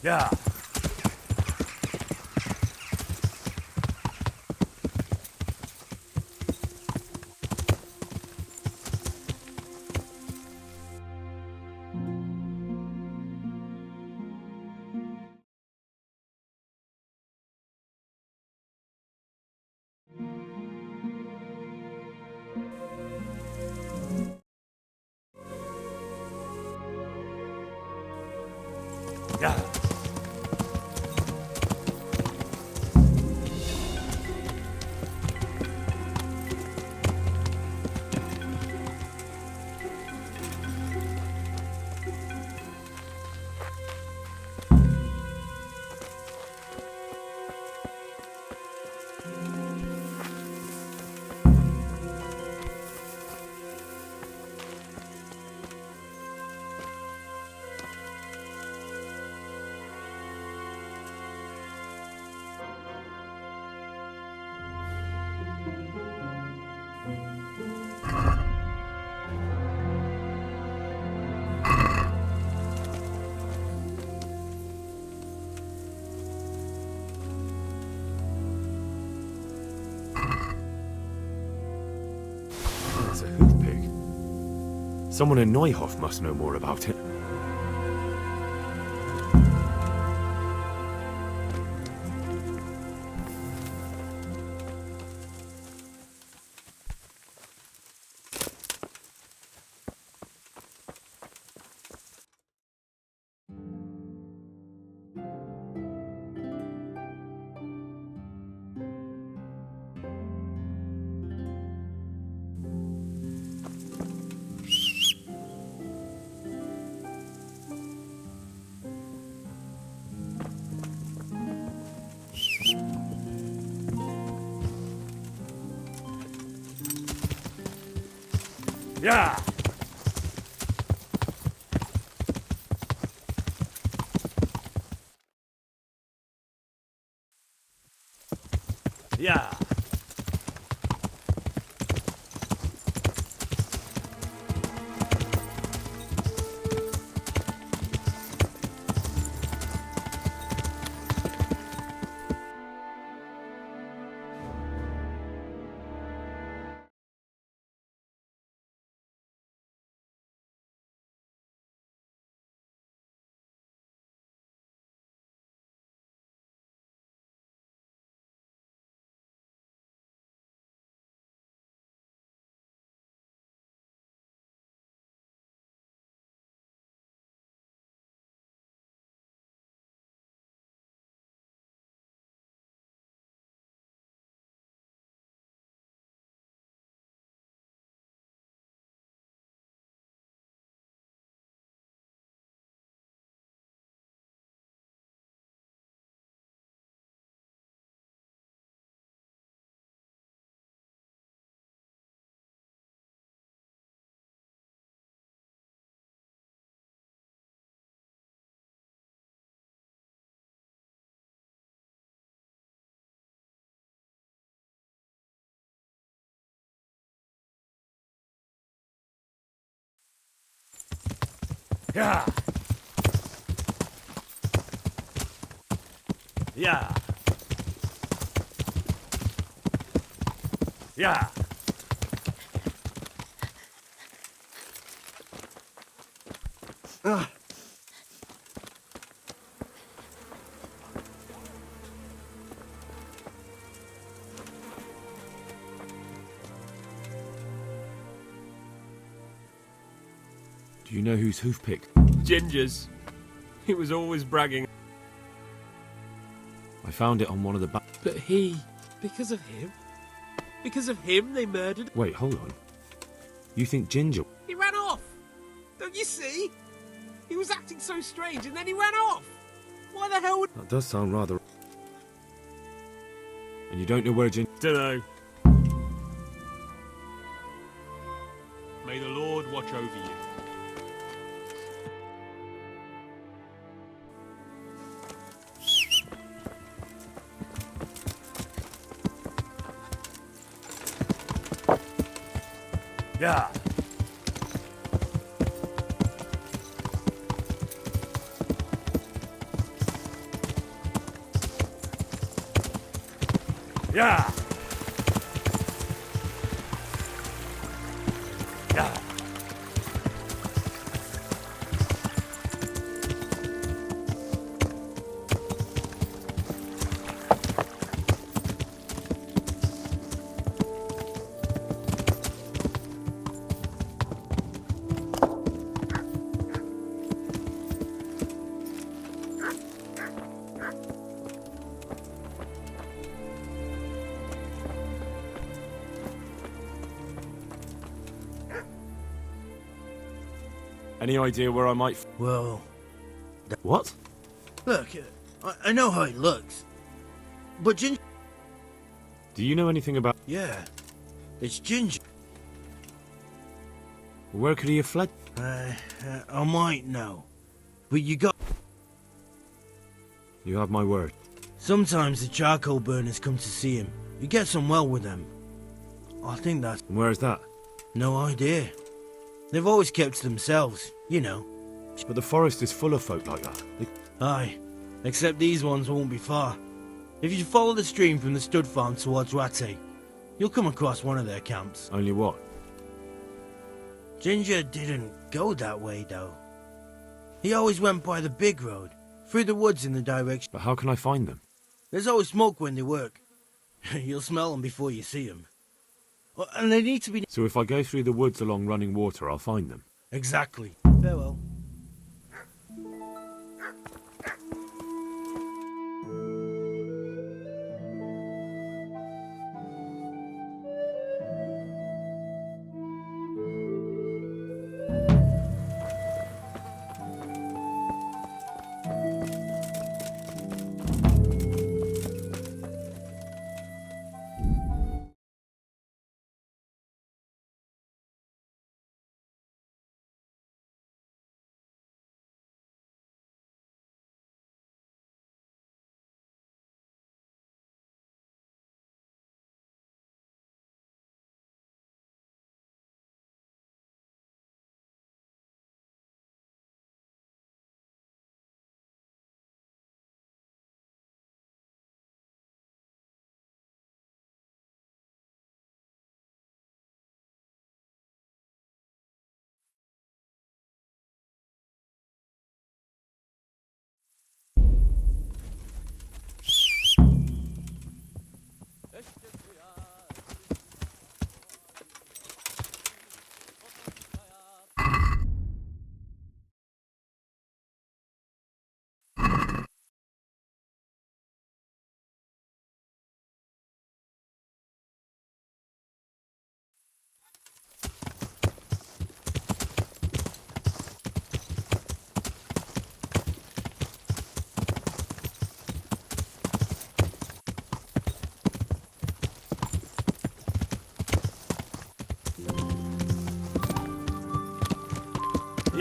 Yeah. Yeah. It's a hoof pig. Someone in Neuhof must know more about it. Yeah. Yeah. Yeah. Yeah. Yeah. Do you know who's hoof picked? Ginger's. He was always bragging. I found it on one of the back. But because of him, they murdered. Wait, hold on. You think Ginger? He ran off. Don't you see? He was acting so strange, and then he ran off. Why the hell would? That does sound rather. And you don't know where Ginger? Dunno. May the Lord watch over you. Yeah. Yeah. Yeah. Any idea where I might... Well, What? look, I know how he looks. But Ginger... Do you know anything about... Yeah, it's Ginger. Where could he have fled? I might know. But you got... You have my word. Sometimes the charcoal burners come to see him. He gets on well with them. I think that's... And where is that? No idea. They've always kept to themselves, you know. But the forest is full of folk like that. Aye, except these ones won't be far. If you follow the stream from the stud farm towards Rate, you'll come across one of their camps. Only what? Ginger didn't go that way, though. He always went by the big road, through the woods in the direction. But how can I find them? There's always smoke when they work. You'll smell them before you see them. And they need to be... So if I go through the woods along running water, I'll find them? Exactly. Farewell.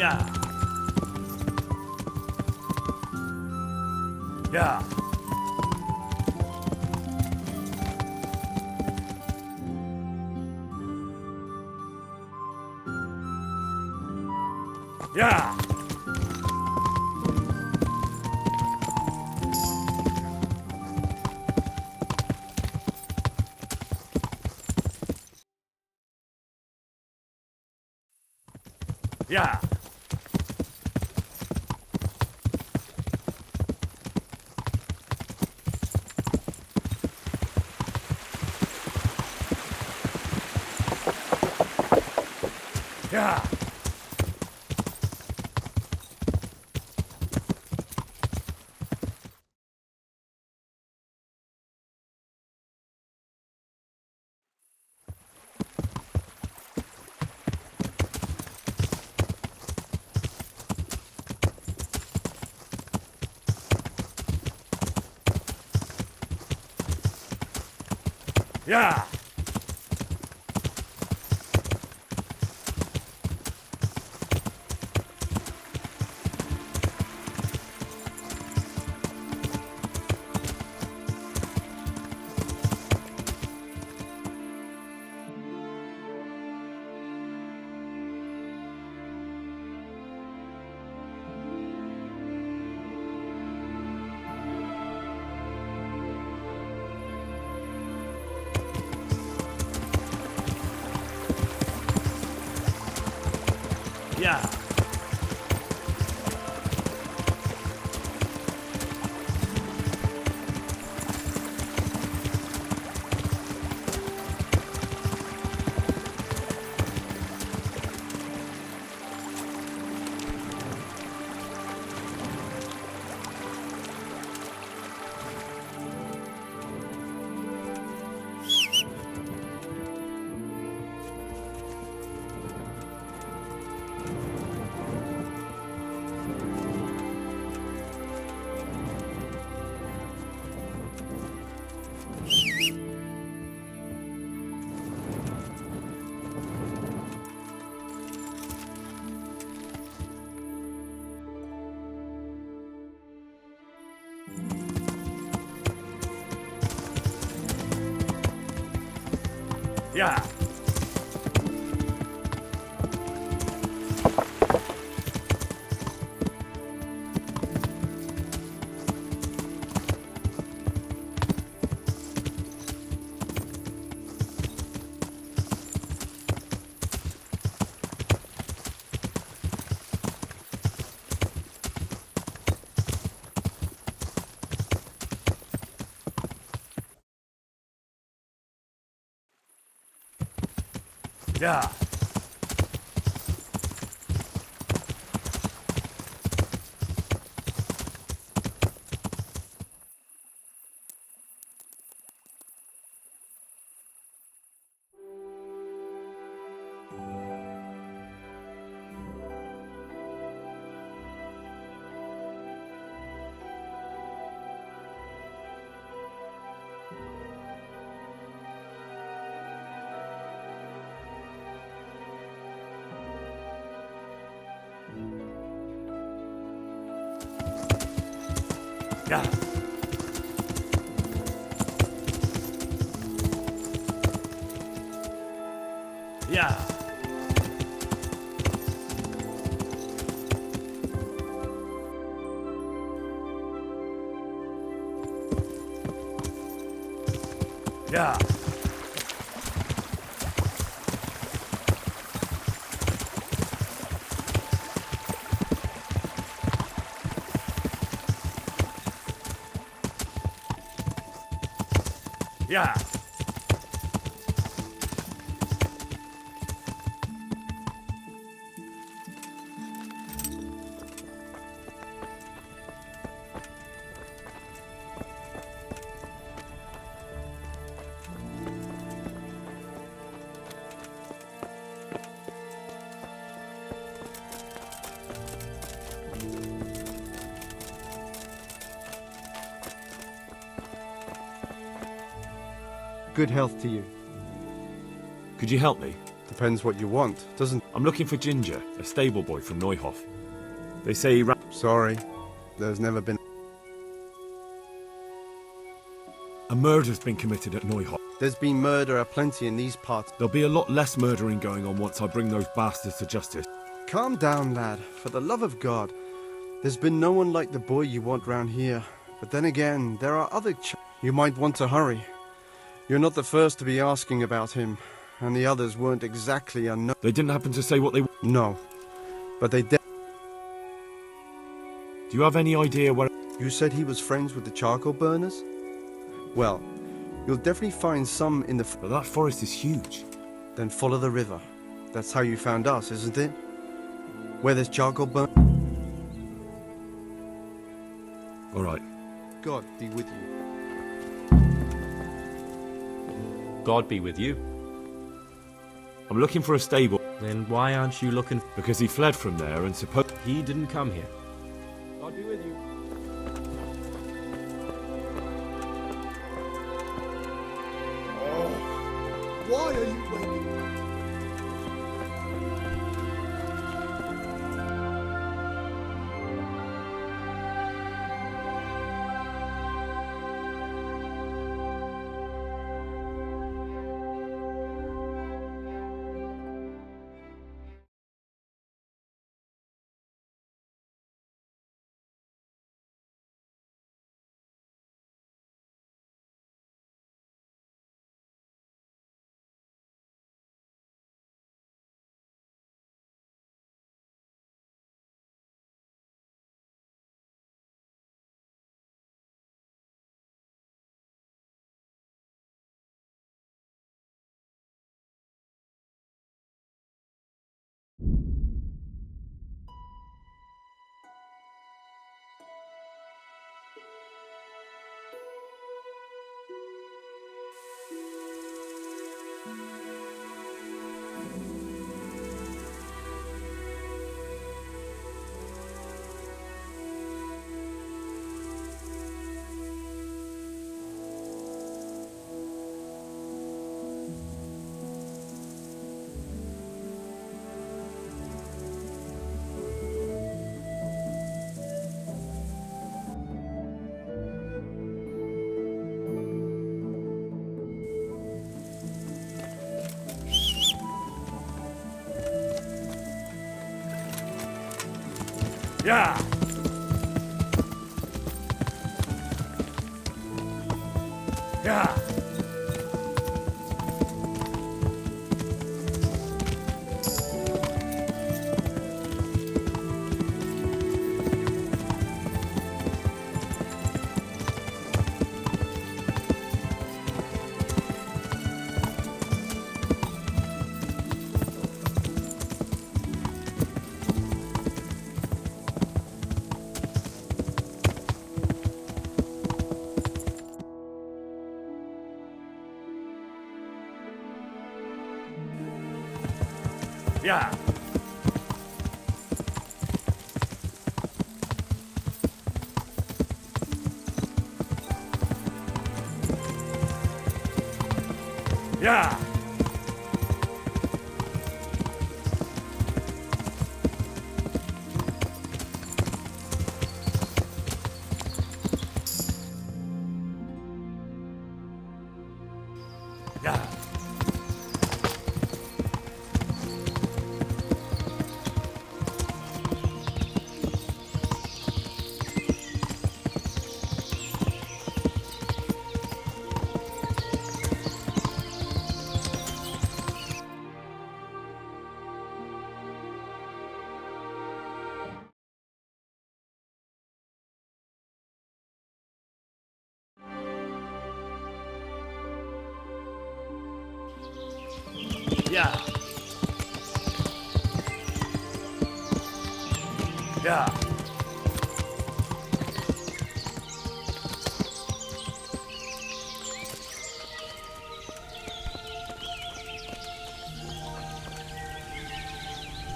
Yeah. Yeah. Yeah. Yeah. Yeah. Yeah. Yeah. Yeah. Yeah. Yeah. Yeah. Yeah. Yeah. Good health to you. Could you help me? Depends what you want, doesn't... I'm looking for Ginger, a stable boy from Neuhof. They say he ran... Sorry, there's never been... A murder's been committed at Neuhof. There's been murder aplenty in these parts. There'll be a lot less murdering going on once I bring those bastards to justice. Calm down, lad. For the love of God. There's been no one like the boy you want round here. But then again, there are other You might want to hurry. You're not the first to be asking about him, and the others weren't exactly unknown. They didn't happen to say what they... No, but they did. Do you have any idea where... You said he was friends with the charcoal burners? Well, you'll definitely find some in the... But that forest is huge. Then follow the river. That's how you found us, isn't it? Where there's charcoal burn... All right. God be with you. God be with you. I'm looking for a stable. Then why aren't you looking? Because he fled from there and supposed... He didn't come here. God be with you. Why are you waiting? Yeah. Yeah. Yeah. Yeah. Yeah. Yeah. Yeah.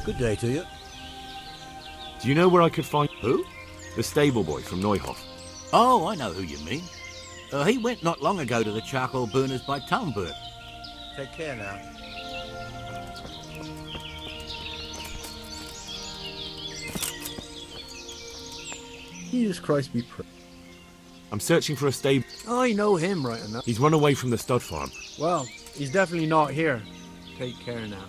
Good day to you. Do you know where I could find Who? the stable boy from Neuhof? Oh, I know who you mean. He went not long ago to the charcoal burners by Talmberg. Take care now. Jesus Christ be praised. I'm searching for a stable. I know him right enough. He's run away from the stud farm. Well, he's definitely not here. Take care now.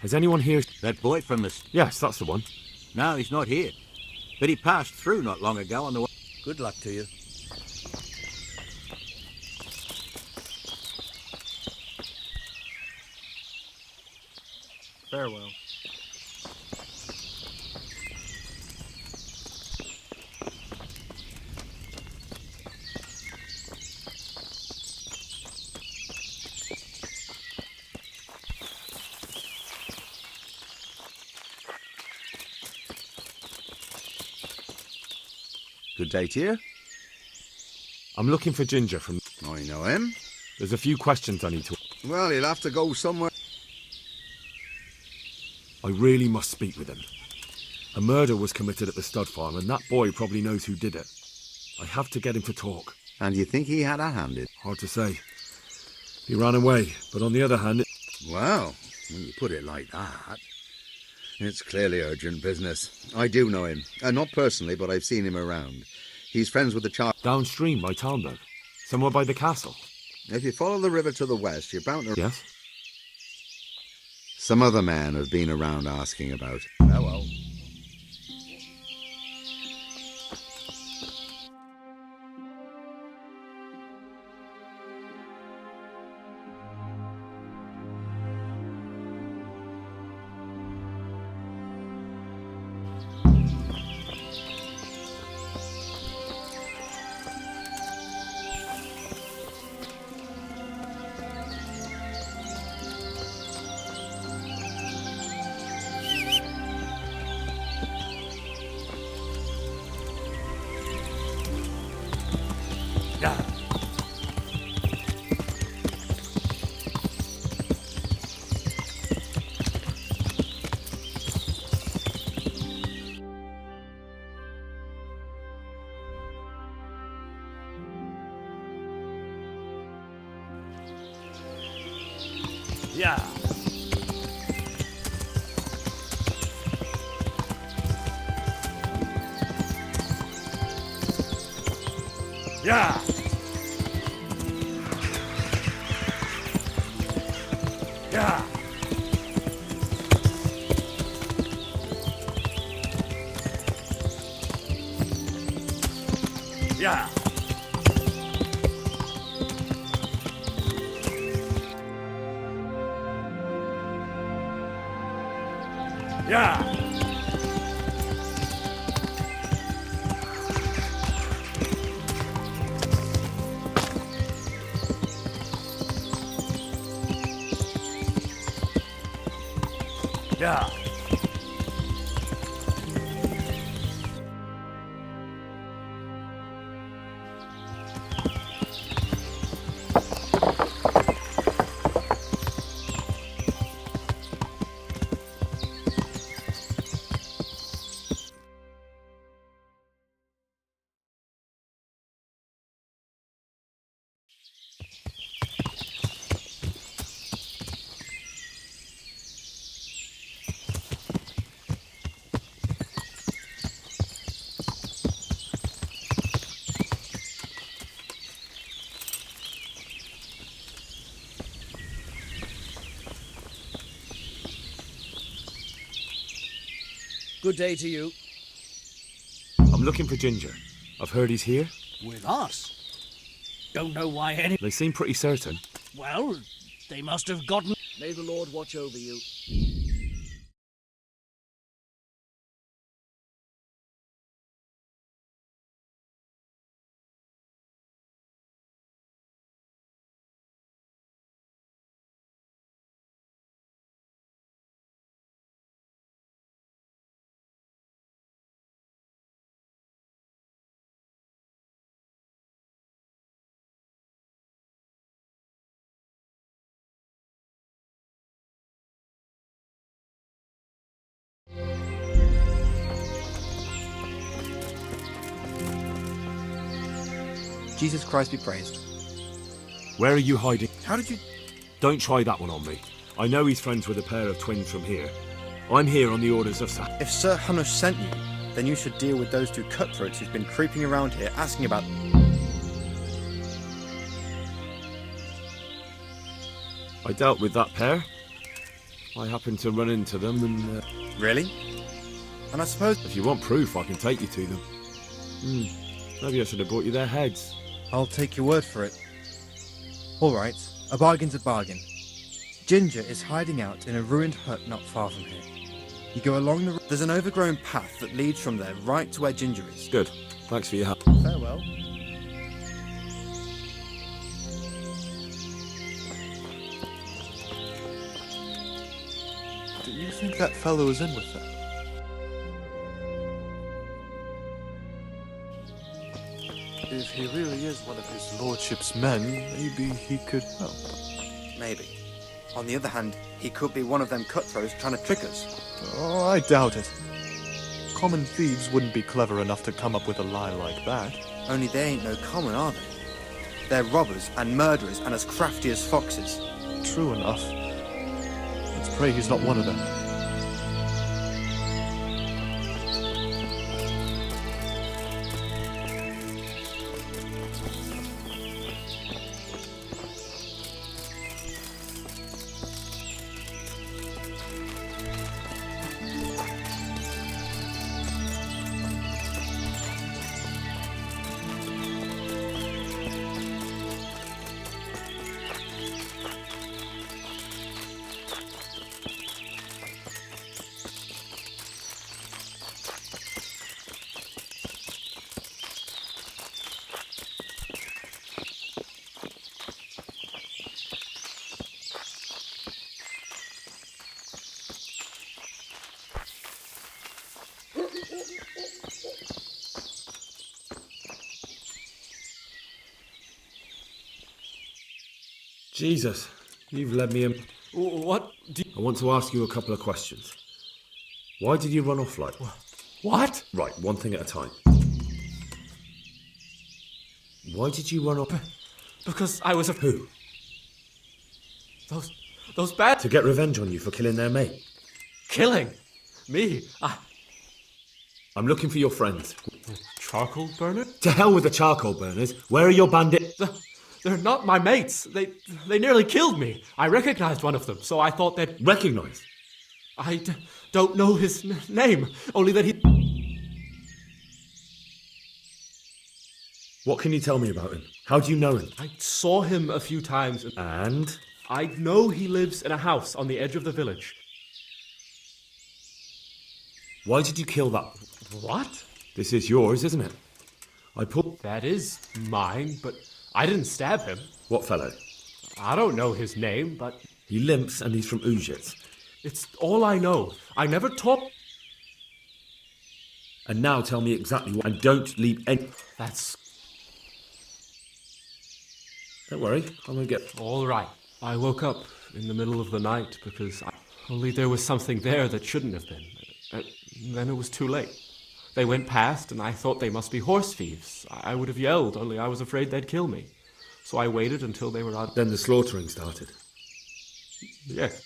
Has anyone here? That boy from the... Yes, that's the one. No, he's not here. But he passed through not long ago on the way... Good luck to you. Farewell. Good day to you. I'm looking for Ginger from... I know him. There's a few questions I need to... Well, he'll have to go somewhere. I really must speak with him. A murder was committed at the stud farm, and that boy probably knows who did it. I have to get him to talk. And you think he had a hand in? Hard to say. He ran away, but on the other hand... Well, when you put it like that, it's clearly urgent business. I do know him. Not personally, but I've seen him around. He's friends with the child. Downstream by Talmberg. Somewhere by the castle. If you follow the river to the west, you're bound to... Yes? Some other men have been around asking about... Oh, well. Yeah. Yeah. Yeah. Yeah. Yeah. Yeah. Good day to you. I'm looking for Ginger. I've heard he's here. With us? Don't know why any... They seem pretty certain. Well, they must have gotten... May the Lord watch over you. Jesus Christ be praised. Where are you hiding? How did you... Don't try that one on me. I know he's friends with a pair of twins from here. I'm here on the orders of If Sir Hanush sent you, then you should deal with those two cutthroats who've been creeping around here asking about... I dealt with that pair. I happened to run into them and... Really? And I suppose... If you want proof, I can take you to them. Maybe I should have brought you their heads. I'll take your word for it. All right, a bargain's a bargain. Ginger is hiding out in a ruined hut not far from here. You go along the... There's an overgrown path that leads from there right to where Ginger is. Good. Thanks for your help. Farewell. Do you think that fellow is in with them? If he really is one of his lordship's men, maybe he could help. Maybe. On the other hand, he could be one of them cutthroats trying to trick us. Oh, I doubt it. Common thieves wouldn't be clever enough to come up with a lie like that. Only they ain't no common, are they? They're robbers and murderers and as crafty as foxes. True enough. Let's pray he's not one of them. Jesus, you've led me in. What? I want to ask you a couple of questions. Why did you run off like that? What? Right, one thing at a time. Why did you run off? Because I was a... Who? Those bad... To get revenge on you for killing their mate. Killing? Me? I'm looking for your friends. The charcoal burner? To hell with the charcoal burners. Where are your bandits? They're not my mates. They nearly killed me. I recognized one of them, so I thought that... Recognized? I don't know his name, only that he... What can you tell me about him? How do you know him? I saw him a few times. And? I know he lives in a house on the edge of the village. Why did you kill that? What? This is yours, isn't it? I pulled... That is mine, but I didn't stab him. What fellow? I don't know his name, but... He limps and he's from Uzhitz. It's all I know. I never talked... And now tell me exactly what... And don't leave any... That's... Don't worry, I'm gonna get... All right. I woke up in the middle of the night because only there was something there that shouldn't have been. Then it was too late. They went past and I thought they must be horse thieves. I would have yelled, only I was afraid they'd kill me. So I waited until they were out. Then the slaughtering started. Yes.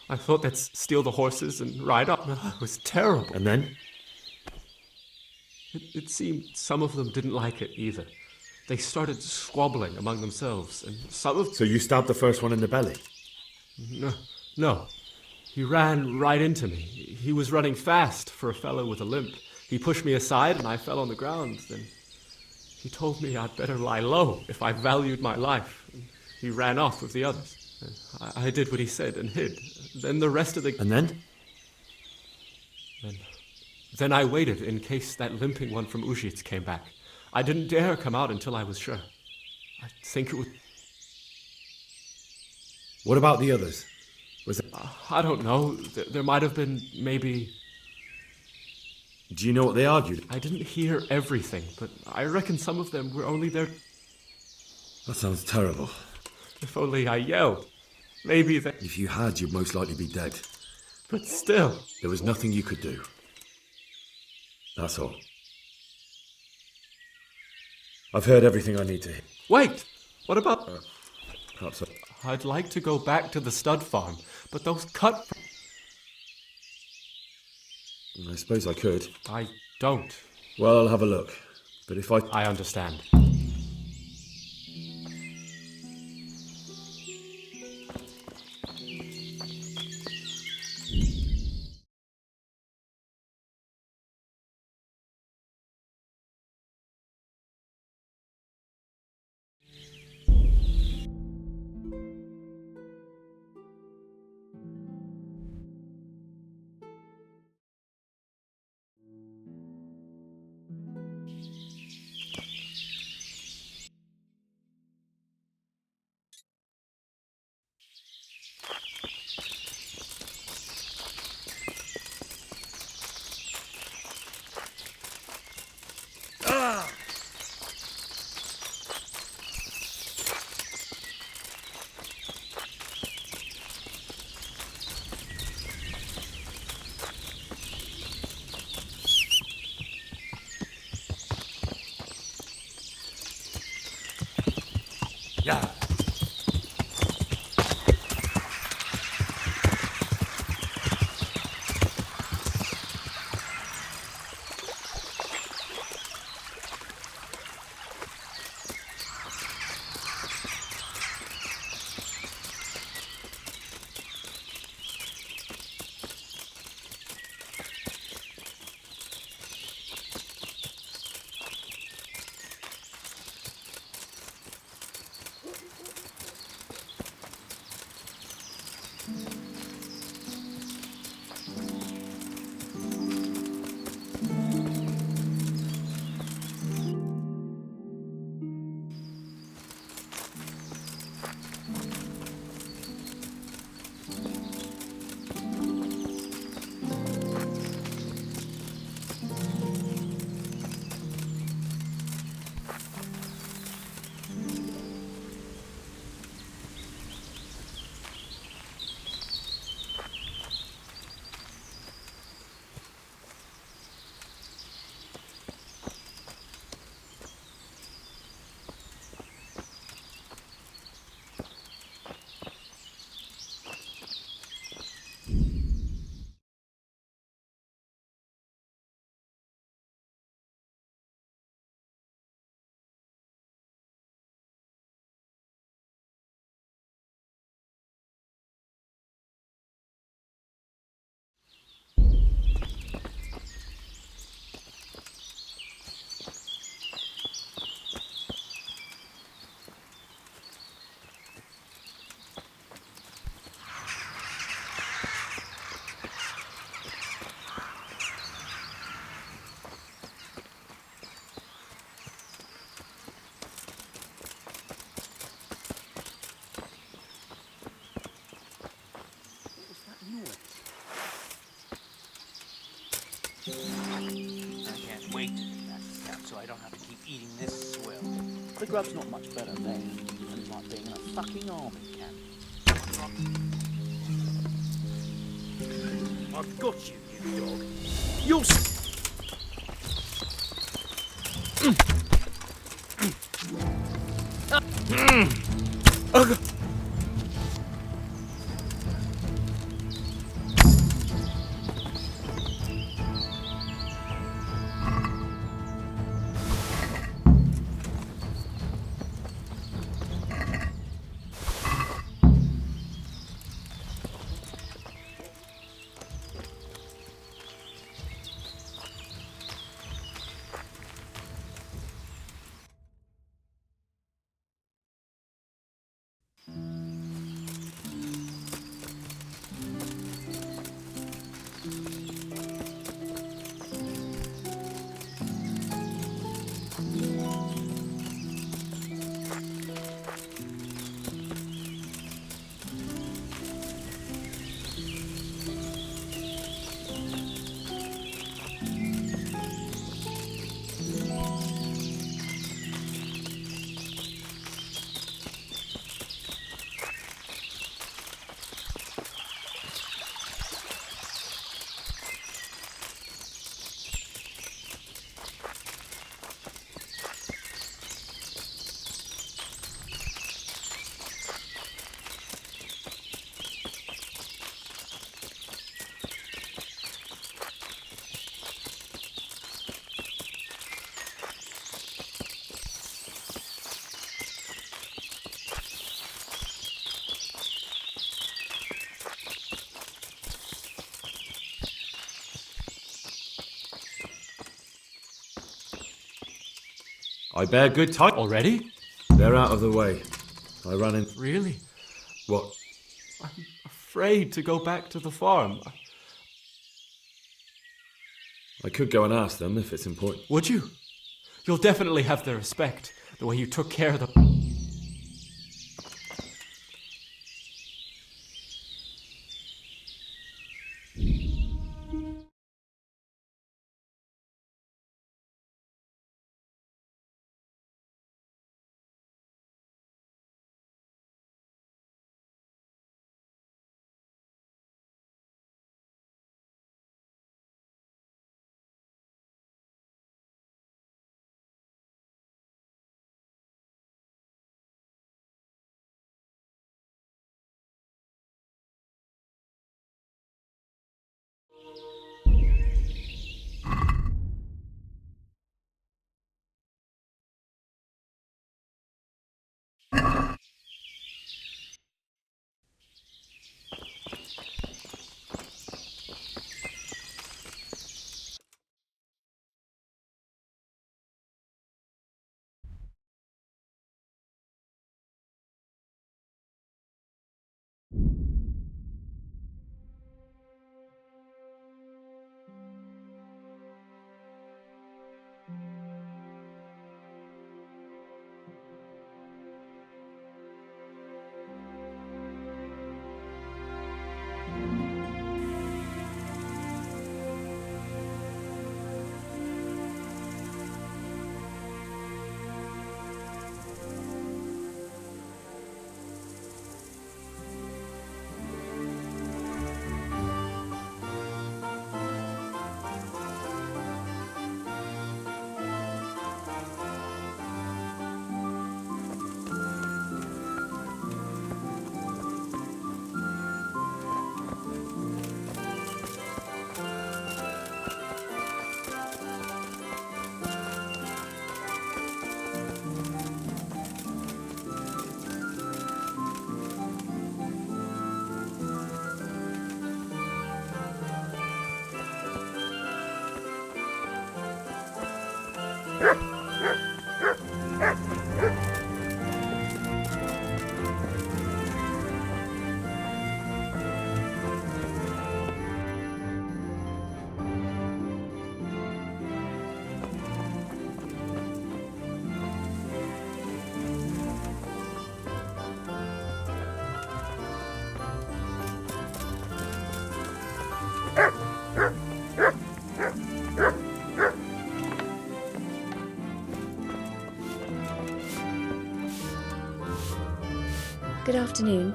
I thought they'd steal the horses and ride up. It was terrible. And then? It seemed some of them didn't like it either. They started squabbling among themselves, and some of... So you stabbed the first one in the belly? No. He ran right into me. He was running fast for a fellow with a limp. He pushed me aside and I fell on the ground. Then he told me I'd better lie low if I valued my life. He ran off with the others. I did what he said and hid. Then the rest of the... And then? Then I waited in case that limping one from Uzhitz came back. I didn't dare come out until I was sure. I think it would... What about the others? Was it... I don't know. There might have been, maybe... Do you know what they argued? I didn't hear everything, but I reckon some of them were only there... That sounds terrible. If only I yelled. Maybe that... If you had, you'd most likely be dead. But still... There was nothing you could do. That's all. I've heard everything I need to hear. Wait! What about... Perhaps so. I'd like to go back to the stud farm, but those cut... I suppose I could. I don't. Well, I'll have a look. But if I understand. I can't wait to get back to camp so I don't have to keep eating this swill. The grub's not much better there, and it's like being in a fucking army camp. I've got you, you dog. You'll I bear good time. Already? They're out of the way. I ran in. Really? What? I'm afraid to go back to the farm. I could go and ask them if it's important. Would you? You'll definitely have their respect, the way you took care of them. afternoon.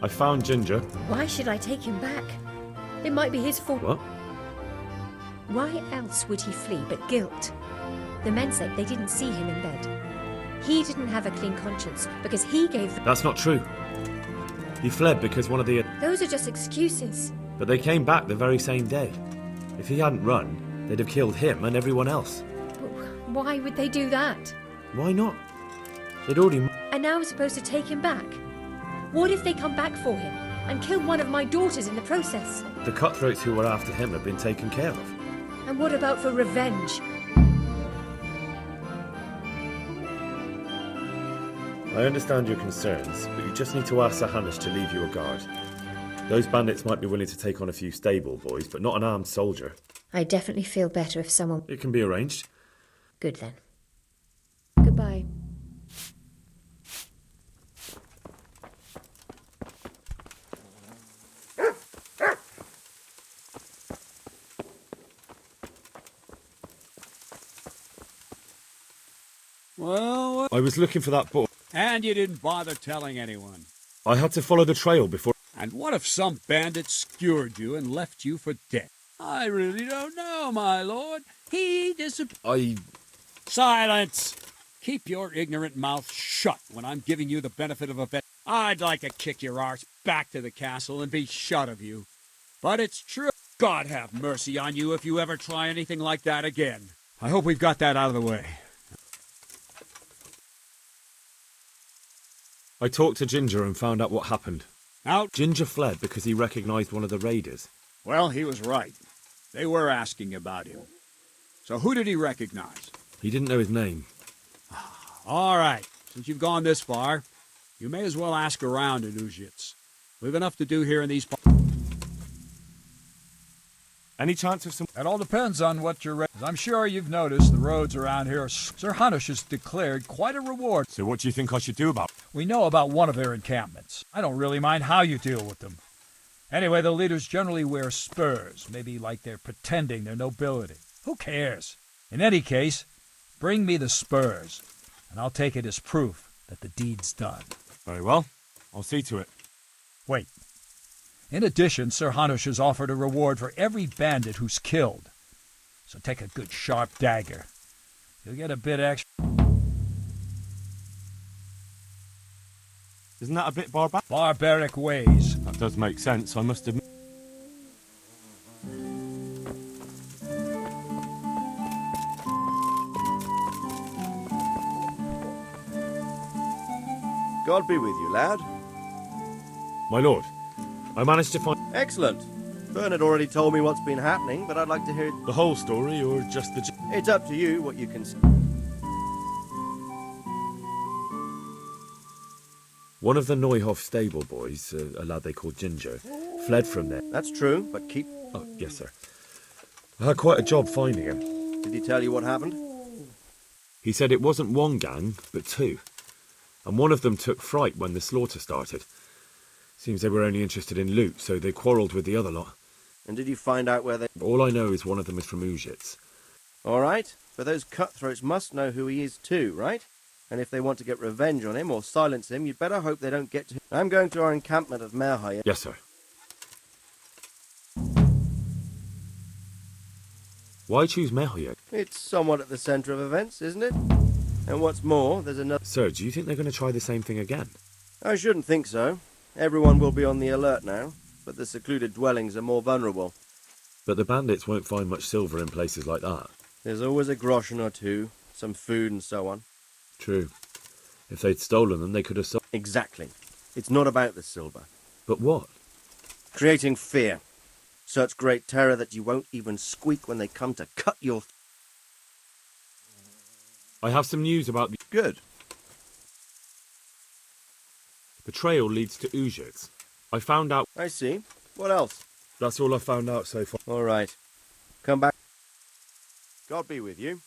I found Ginger. Why should I take him back? It might be his fault. What? Why else would he flee but guilt? The men said they didn't see him in bed. He didn't have a clean conscience because he gave them... That's not true. He fled because one of the... Those are just excuses. But they came back the very same day. If he hadn't run, they'd have killed him and everyone else. Why would they do that? Why not? They'd already... And now we're supposed to take him back? What if they come back for him and kill one of my daughters in the process? The cutthroats who were after him have been taken care of. And what about for revenge? I understand your concerns, but you just need to ask Sir Hanish to leave you a guard. Those bandits might be willing to take on a few stable boys, but not an armed soldier. I definitely feel better if someone... It can be arranged. Good then. Goodbye. Well, I was looking for that boy. and you didn't bother telling anyone. I had to follow the trail before... And what if some bandit skewered you and left you for dead? I really don't know, my lord. He disappeared. Silence! Keep your ignorant mouth shut when I'm giving you the benefit of a bet. I'd like to kick your arse back to the castle and be shut of you. But it's true. God have mercy on you if you ever try anything like that again. I hope we've got that out of the way. I talked to Ginger and found out what happened. Out. Ginger fled because he recognized one of the raiders. Well, he was right. They were asking about him. So who did he recognize? He didn't know his name. All right. Since you've gone this far, you may as well ask around in Ujits. We've enough to do here in these parts. Any chance of some... It all depends on what you're ready. I'm sure you've noticed the roads around here. Sir Hanish has declared quite a reward. So what do you think I should do about it? We know about one of their encampments. I don't really mind how you deal with them. Anyway, the leaders generally wear spurs, maybe like they're pretending they're nobility. Who cares? In any case, bring me the spurs, and I'll take it as proof that the deed's done. Very well. I'll see to it. Wait. In addition, Sir Hanish has offered a reward for every bandit who's killed. So take a good sharp dagger. You'll get a bit extra. Isn't that a bit barbaric? Barbaric ways. That does make sense, I must admit. God be with you, lad. My lord, I managed to find... Excellent. Bernard already told me what's been happening, but I'd like to hear the whole story, or just the... It's up to you what you can say. One of the Neuhoff stable boys, a lad they called Ginger, fled from there. That's true, but keep... Oh, yes, sir. I had quite a job finding him. Did he tell you what happened? He said it wasn't one gang, but two. And one of them took fright when the slaughter started. Seems they were only interested in loot, so they quarrelled with the other lot. And did you find out where they... All I know is one of them is from Ujits. All right, but those cutthroats must know who he is too, right? And if they want to get revenge on him or silence him, you'd better hope they don't get to him. I'm going to our encampment at Merhaya. Yes, sir. Why choose Merhaya? It's somewhat at the centre of events, isn't it? And what's more, there's another... Sir, do you think they're going to try the same thing again? I shouldn't think so. Everyone will be on the alert now, but the secluded dwellings are more vulnerable. But the bandits won't find much silver in places like that. There's always a groschen or two, some food and so on. True. If they'd stolen them, they could have sold... Exactly. It's not about the silver. But what? Creating fear. Such great terror that you won't even squeak when they come to cut your... I have some news about the... Good. The trail leads to Ujits. I found out... I see. What else? That's all I found out so far. All right. Come back. God be with you.